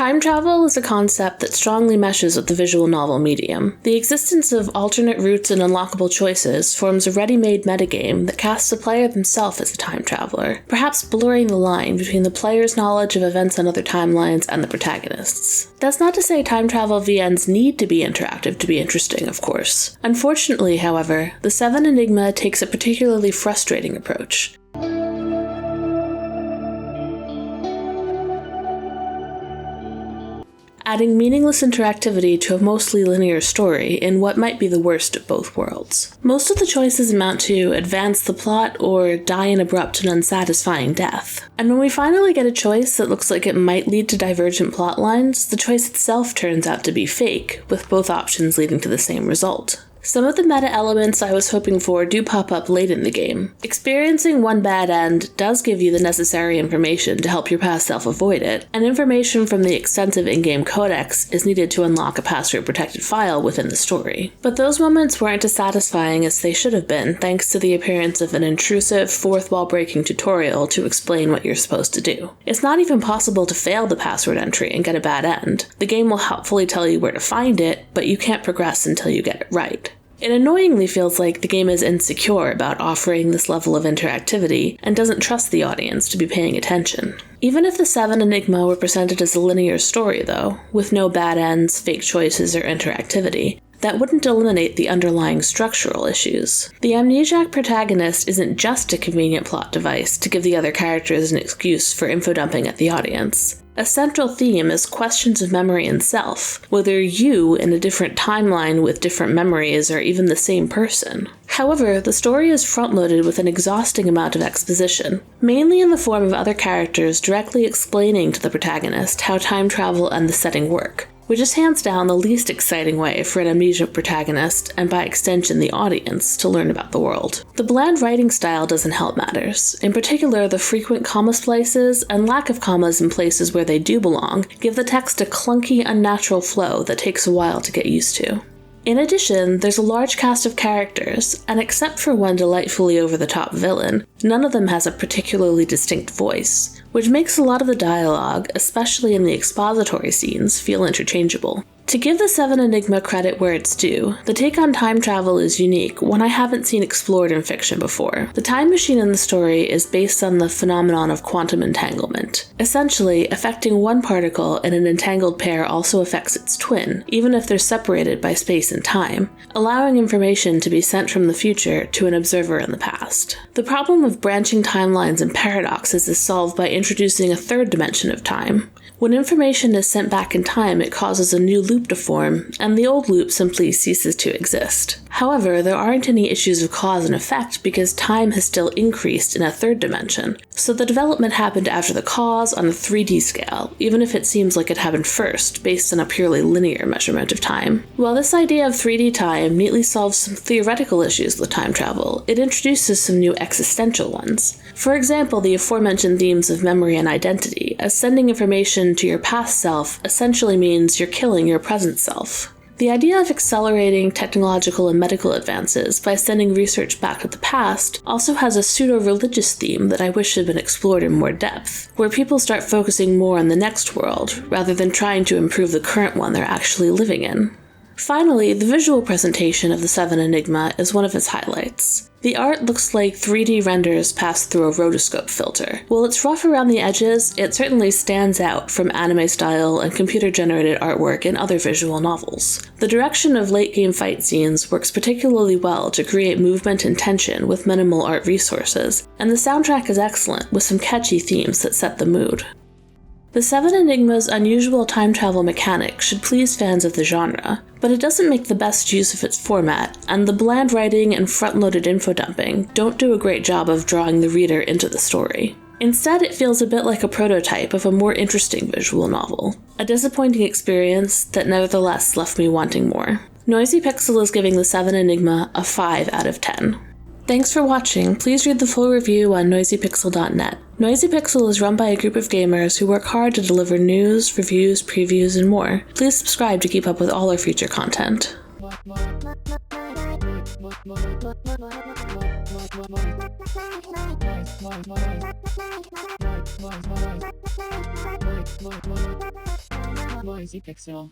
Time travel is a concept that strongly meshes with the visual novel medium. The existence of alternate routes and unlockable choices forms a ready-made metagame that casts the player themselves as a time traveler, perhaps blurring the line between the player's knowledge of events on other timelines and the protagonists. That's not to say time travel VNs need to be interactive to be interesting, of course. Unfortunately, however, the VII Enigma takes a particularly frustrating approach. Adding meaningless interactivity to a mostly linear story in what might be the worst of both worlds. Most of the choices amount to advance the plot or die an abrupt and unsatisfying death. And when we finally get a choice that looks like it might lead to divergent plot lines, the choice itself turns out to be fake, with both options leading to the same result. Some of the meta elements I was hoping for do pop up late in the game. Experiencing one bad end does give you the necessary information to help your past self avoid it, and information from the extensive in-game codex is needed to unlock a password-protected file within the story. But those moments weren't as satisfying as they should have been thanks to the appearance of an intrusive, fourth-wall-breaking tutorial to explain what you're supposed to do. It's not even possible to fail the password entry and get a bad end. The game will helpfully tell you where to find it, but you can't progress until you get it right. It annoyingly feels like the game is insecure about offering this level of interactivity and doesn't trust the audience to be paying attention. Even if the VII Enigma were presented as a linear story, though, with no bad ends, fake choices, or interactivity, that wouldn't eliminate the underlying structural issues. The amnesiac protagonist isn't just a convenient plot device to give the other characters an excuse for infodumping at the audience. A central theme is questions of memory and self, whether you, in a different timeline with different memories, are even the same person. However, the story is front-loaded with an exhausting amount of exposition, mainly in the form of other characters directly explaining to the protagonist how time travel and the setting work, which is hands down the least exciting way for an amnesia protagonist, and by extension the audience, to learn about the world. The bland writing style doesn't help matters. In particular, the frequent comma splices and lack of commas in places where they do belong give the text a clunky, unnatural flow that takes a while to get used to. In addition, there's a large cast of characters, and except for one delightfully over-the-top villain, none of them has a particularly distinct voice, which makes a lot of the dialogue, especially in the expository scenes, feel interchangeable. To give the VII Enigma credit where it's due, the take on time travel is unique, one I haven't seen explored in fiction before. The time machine in the story is based on the phenomenon of quantum entanglement. Essentially, affecting one particle in an entangled pair also affects its twin, even if they're separated by space and time, allowing information to be sent from the future to an observer in the past. The problem of branching timelines and paradoxes is solved by introducing a third dimension of time. When information is sent back in time, it causes a new loop to form, and the old loop simply ceases to exist. However, there aren't any issues of cause and effect because time has still increased in a third dimension, so the development happened after the cause on a 3D scale, even if it seems like it happened first, based on a purely linear measurement of time. While this idea of 3D time neatly solves some theoretical issues with time travel, it introduces some new existential ones. For example, the aforementioned themes of memory and identity, as sending information to your past self essentially means you're killing your present self. The idea of accelerating technological and medical advances by sending research back to the past also has a pseudo-religious theme that I wish had been explored in more depth, where people start focusing more on the next world, rather than trying to improve the current one they're actually living in. Finally, the visual presentation of the VII Enigma is one of its highlights. The art looks like 3D renders passed through a rotoscope filter. While it's rough around the edges, it certainly stands out from anime-style and computer-generated artwork in other visual novels. The direction of late-game fight scenes works particularly well to create movement and tension with minimal art resources, and the soundtrack is excellent with some catchy themes that set the mood. The VII Enigma's unusual time travel mechanic should please fans of the genre, but it doesn't make the best use of its format, and the bland writing and front-loaded infodumping don't do a great job of drawing the reader into the story. Instead, it feels a bit like a prototype of a more interesting visual novel, a disappointing experience that nevertheless left me wanting more. Noisy Pixel is giving the VII Enigma a 5 out of 10. Thanks for watching. Please read the full review on noisypixel.net. Noisy Pixel is run by a group of gamers who work hard to deliver news, reviews, previews, and more. Please subscribe to keep up with all our future content. Noisy Pixel.